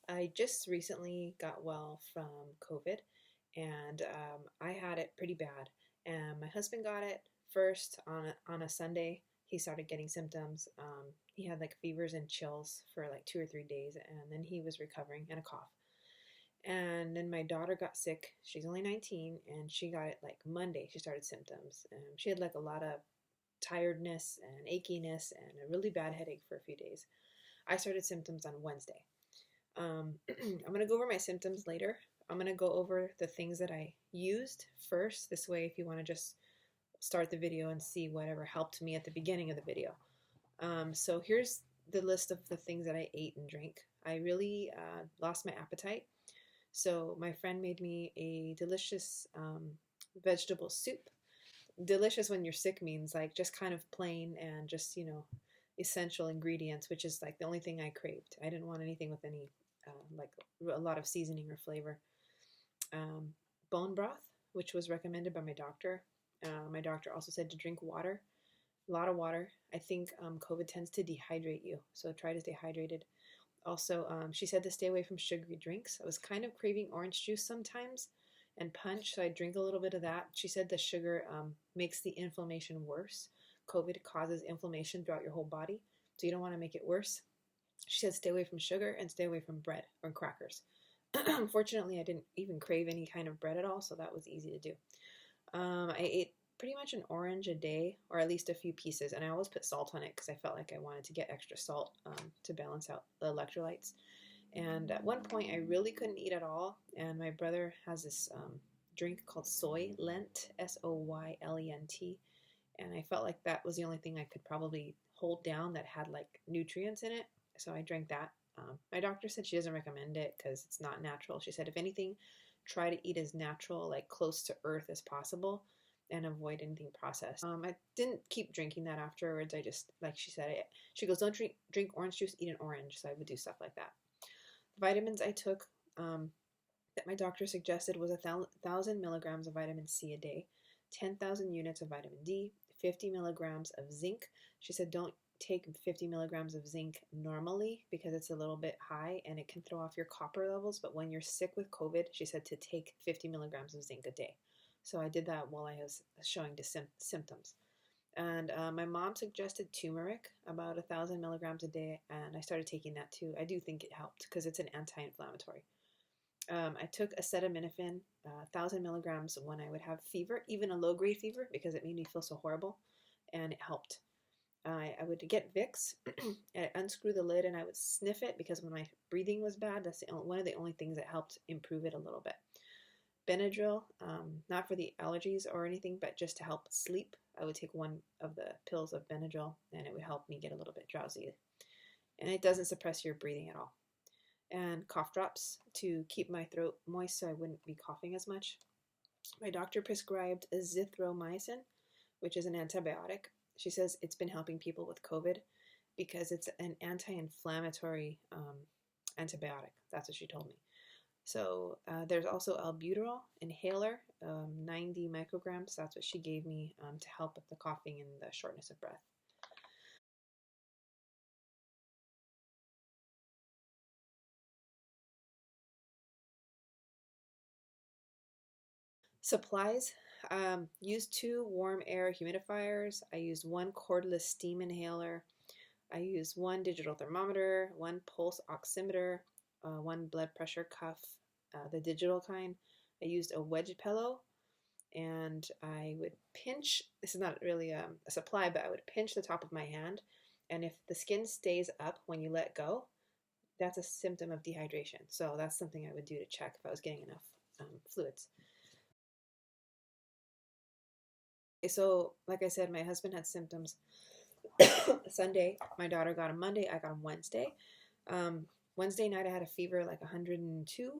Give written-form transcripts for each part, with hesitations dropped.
I just recently got well from COVID, and I had it pretty bad. And my husband got it first on a Sunday. He started getting symptoms. He had like fevers and chills for like 2 or 3 days, and then he was recovering and a cough. And then my daughter got sick. She's only 19, and she got it like Monday. She started symptoms. She had like a lot of tiredness and achiness and a really bad headache for a few days. I started symptoms on Wednesday. I'm going to go over my symptoms later. I'm going to go over the things that I used first. This way, if you want to just start the video and see whatever helped me at the beginning of the video. So here's the list of the things that I ate and drank. I really lost my appetite. So my friend made me a delicious vegetable soup. Delicious when you're sick means like just kind of plain and just, essential ingredients, which is like the only thing I craved. I didn't want anything with any like a lot of seasoning or flavor. Um, Bone broth, which was recommended by my doctor. My doctor also said to drink water, a lot of water. I think COVID tends to dehydrate you, so try to stay hydrated. Also, she said to stay away from sugary drinks. I was kind of craving orange juice sometimes and punch, so I drink a little bit of that. She said the sugar makes the inflammation worse. COVID causes inflammation throughout your whole body, so you don't want to make it worse. She said stay away from sugar and stay away from bread or crackers. Unfortunately, I didn't even crave any kind of bread at all, so that was easy to do. I ate pretty much an orange a day, or at least a few pieces, and I always put salt on it because I felt like I wanted to get extra salt to balance out the electrolytes. And at one point, I really couldn't eat at all, and my brother has this drink called Soylent, Soylent, and I felt like that was the only thing I could probably hold down that had like nutrients in it, so I drank that. My doctor said she doesn't recommend it because it's not natural. She said if anything, try to eat as natural, like close to earth as possible, and avoid anything processed. I didn't keep drinking that afterwards. I just, like she said, she goes, don't drink orange juice, eat an orange. So I would do stuff like that. The vitamins I took that my doctor suggested was 1,000 milligrams of vitamin C a day, 10,000 units of vitamin D, 50 milligrams of zinc. She said don't take 50 milligrams of zinc normally because it's a little bit high and it can throw off your copper levels. But when you're sick with COVID, she said to take 50 milligrams of zinc a day. So I did that while I was showing the symptoms. And my mom suggested turmeric, about 1,000 milligrams a day, and I started taking that too. I do think it helped because it's an anti-inflammatory. I took acetaminophen, 1,000 milligrams when I would have fever, even a low-grade fever, because it made me feel so horrible, and it helped. I would get Vicks, and unscrew the lid, and I would sniff it because when my breathing was bad, that's one of the only things that helped improve it a little bit. Benadryl, not for the allergies or anything, but just to help sleep. I would take one of the pills of Benadryl, and it would help me get a little bit drowsy. And it doesn't suppress your breathing at all. And cough drops to keep my throat moist so I wouldn't be coughing as much. My doctor prescribed azithromycin, which is an antibiotic. She says it's been helping people with COVID because it's an anti-inflammatory antibiotic. That's what she told me. So there's also albuterol inhaler, 90 micrograms. That's what she gave me to help with the coughing and the shortness of breath. Supplies. Used 2 warm air humidifiers. I used 1 cordless steam inhaler. I used 1 digital thermometer, 1 pulse oximeter, 1 blood pressure cuff, the digital kind. I used a wedge pillow, and I would pinch. This is not really a supply, but I would pinch the top of my hand, and if the skin stays up when you let go, that's a symptom of dehydration. So that's something I would do to check if I was getting enough fluids. So, like I said, my husband had symptoms Sunday. My daughter got him Monday. I got him Wednesday. Wednesday night, I had a fever like 102.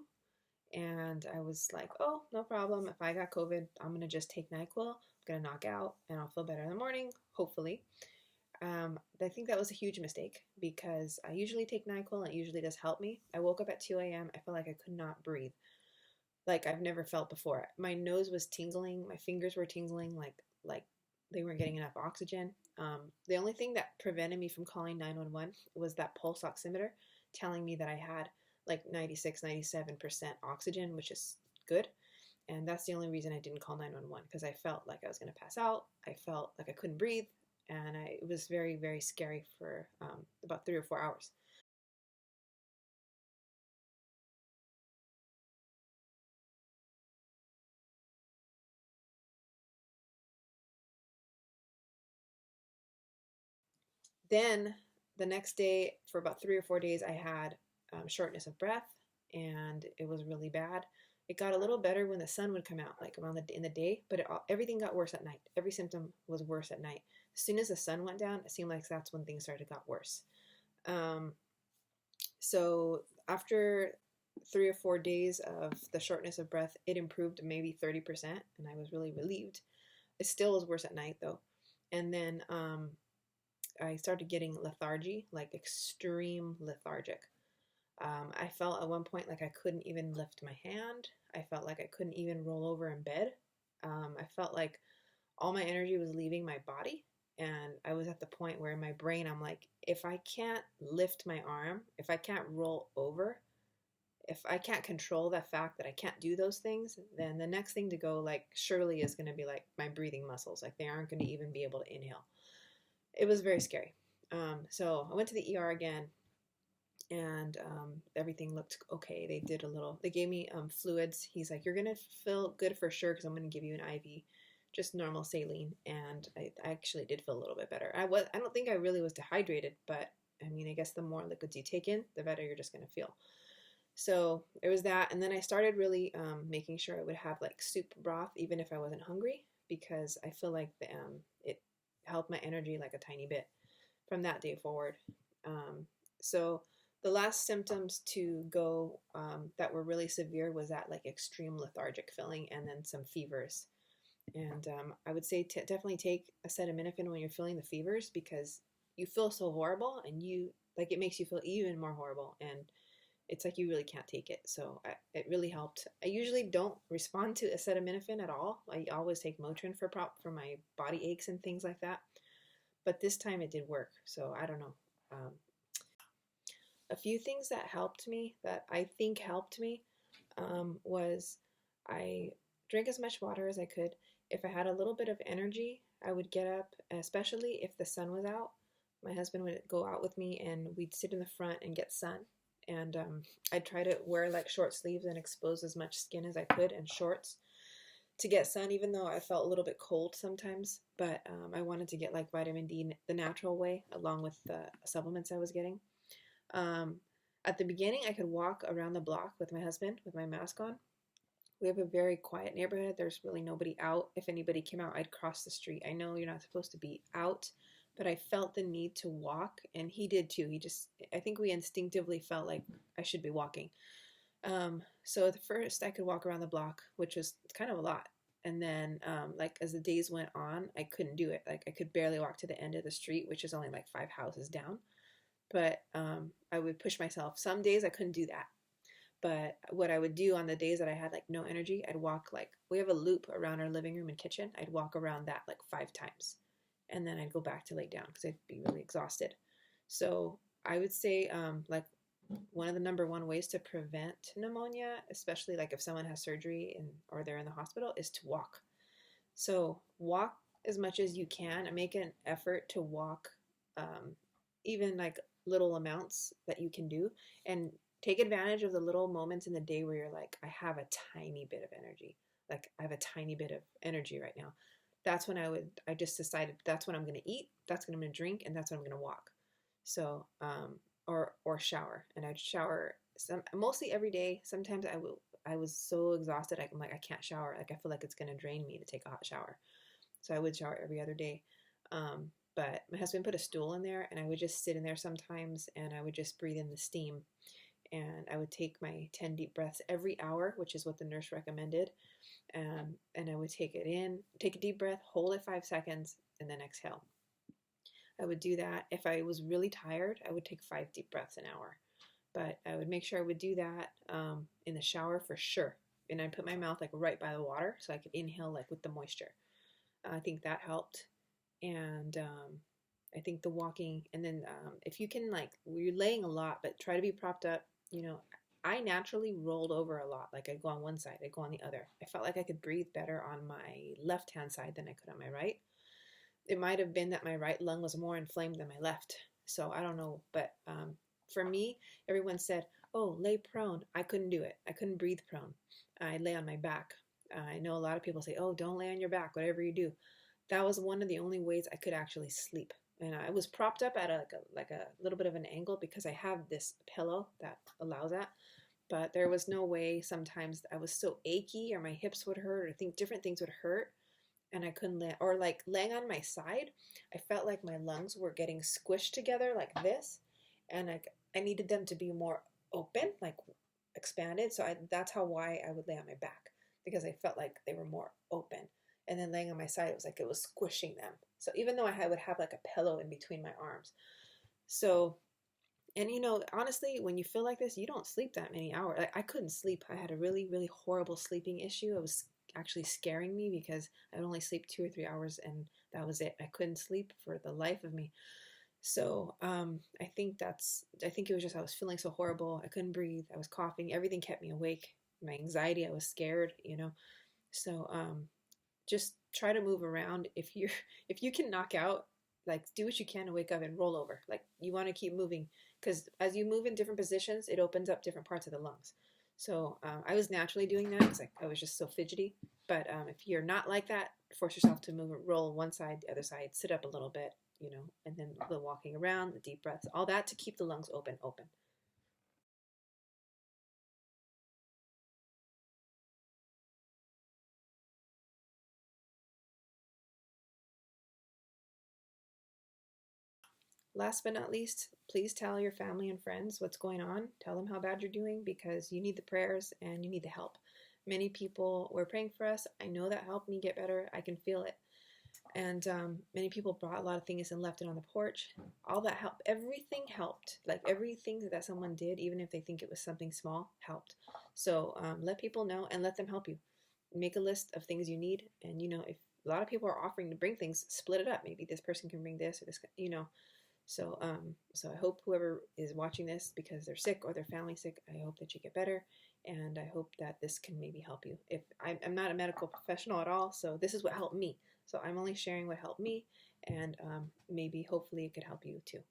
And I was like, oh, no problem. If I got COVID, I'm going to just take NyQuil. I'm going to knock out and I'll feel better in the morning, hopefully. I think that was a huge mistake because I usually take NyQuil and it usually does help me. I woke up at 2 a.m. I felt like I could not breathe. Like I've never felt before. My nose was tingling. My fingers were tingling like they weren't getting enough oxygen. The only thing that prevented me from calling 911 was that pulse oximeter telling me that I had like 96, 97% oxygen, which is good. And that's the only reason I didn't call 911, because I felt like I was going to pass out. I felt like I couldn't breathe. And it was very, very scary for about 3 or 4 hours. Then the next day, for about 3 or 4 days, I had shortness of breath, and it was really bad. It got a little better when the sun would come out, like around in the day, but everything got worse at night. Every symptom was worse at night. As soon as the sun went down, it seemed like that's when things started to got worse. Um, so after 3 or 4 days of the shortness of breath, it improved maybe 30%, and I was really relieved. It still was worse at night though. And then I started getting lethargy, like extreme lethargic. I felt at one point like I couldn't even lift my hand. I felt like I couldn't even roll over in bed. I felt like all my energy was leaving my body. And I was at the point where in my brain, I'm like, if I can't lift my arm, if I can't roll over, if I can't control the fact that I can't do those things, then the next thing to go, like, surely is going to be like my breathing muscles. Like, they aren't going to even be able to inhale. It was very scary. So I went to the ER again, and everything looked okay. They gave me fluids. He's like, you're gonna feel good for sure, because I'm gonna give you an IV, just normal saline. And I actually did feel a little bit better. I don't think I really was dehydrated, but I mean, I guess the more liquids you take in, the better you're just gonna feel. So it was that, and then I started really making sure I would have like soup broth even if I wasn't hungry, because I feel like it helped my energy like a tiny bit from that day forward. So the last symptoms to go that were really severe was that like extreme lethargic feeling, and then some fevers. And I would say definitely take acetaminophen when you're feeling the fevers, because you feel so horrible, and it makes you feel even more horrible, and it's like you really can't take it. So it really helped. I usually don't respond to acetaminophen at all. I always take Motrin for my body aches and things like that. But this time it did work. So I don't know. Um, a few things that helped me, that I think helped me, was I drank as much water as I could. If I had a little bit of energy, I would get up, especially if the sun was out. My husband would go out with me, and we'd sit in the front and get sun. And I'd try to wear like short sleeves and expose as much skin as I could, and shorts, to get sun, even though I felt a little bit cold sometimes. But I wanted to get like vitamin D the natural way, along with the supplements I was getting. Um, at the beginning, I could walk around the block with my husband with my mask on. We have a very quiet neighborhood. There's really nobody out. If anybody came out, I'd cross the street. I know you're not supposed to be out, but I felt the need to walk, and he did too. I think we instinctively felt like I should be walking. So at first, I could walk around the block, which was kind of a lot. And then, like, as the days went on, I couldn't do it. Like, I could barely walk to the end of the street, which is only like 5 houses down. But I would push myself. Some days I couldn't do that. But what I would do on the days that I had like no energy, I'd walk, like, we have a loop around our living room and kitchen. I'd walk around that like 5 times, and then I'd go back to lay down because I'd be really exhausted. So I would say like one of the number one ways to prevent pneumonia, especially like if someone has surgery or they're in the hospital, is to walk. So walk as much as you can, and make an effort to walk, even like little amounts that you can do, and take advantage of the little moments in the day where you're like, I have a tiny bit of energy. Like, I have a tiny bit of energy right now. That's when I just decided that's when I'm going to eat, that's when I'm going to drink, and that's when I'm going to walk. So, or shower. And I'd shower mostly every day. Sometimes I was so exhausted. I'm like, I can't shower. Like, I feel like it's going to drain me to take a hot shower. So I would shower every other day. But my husband put a stool in there, and I would just sit in there sometimes, and I would just breathe in the steam. And I would take my 10 deep breaths every hour, which is what the nurse recommended. And I would take it in, take a deep breath, hold it 5 seconds, and then exhale. I would do that. If I was really tired, I would take 5 deep breaths an hour. But I would make sure I would do that in the shower for sure. And I'd put my mouth like right by the water so I could inhale like with the moisture. I think that helped. And I think the walking, and then if you can, like, you're laying a lot, but try to be propped up. You know, I naturally rolled over a lot. Like I'd go on one side, I'd go on the other. I felt like I could breathe better on my left hand side than I could on my right. It might have been that my right lung was more inflamed than my left. So I don't know. But for me, everyone said, oh, lay prone. I couldn't do it. I couldn't breathe prone. I lay on my back. I know a lot of people say, oh, don't lay on your back, whatever you do. That was one of the only ways I could actually sleep. And I was propped up at like a little bit of an angle because I have this pillow that allows that. But there was no way. Sometimes I was so achy, or my hips would hurt, or I think different things would hurt, and I couldn't lay, or like laying on my side, I felt like my lungs were getting squished together like this, and I needed them to be more open, like expanded. So that's why I would lay on my back, because I felt like they were more open. And then laying on my side, it was like it was squishing them. So even though I would have like a pillow in between my arms. So, and honestly, when you feel like this, you don't sleep that many hours. Like I couldn't sleep. I had a really, really horrible sleeping issue. It was actually scaring me because I would only sleep 2 or 3 hours, and that was it. I couldn't sleep for the life of me. So I think it was just I was feeling so horrible. I couldn't breathe. I was coughing. Everything kept me awake. My anxiety. I was scared. So just try to move around. If you can knock out, like do what you can to wake up and roll over. Like you want to keep moving, because as you move in different positions, it opens up different parts of the lungs. So I was naturally doing that because I was just so fidgety. But if you're not like that, force yourself to move, roll one side, the other side, sit up a little bit, and then the walking around, the deep breaths, all that to keep the lungs open. Last but not least, please tell your family and friends what's going on. Tell them how bad you're doing, because you need the prayers and you need the help. Many people were praying for us. I know that helped me get better. I can feel it. And many people brought a lot of things and left it on the porch. All that helped. Everything helped. Like everything that someone did, even if they think it was something small, helped. So let people know and let them help you. Make a list of things you need. And, if a lot of people are offering to bring things, split it up. Maybe this person can bring this or this. So I hope whoever is watching this because they're sick or their family's sick, I hope that you get better, and I hope that this can maybe help you. If I'm not a medical professional at all, so this is what helped me. So I'm only sharing what helped me, and maybe hopefully it could help you too.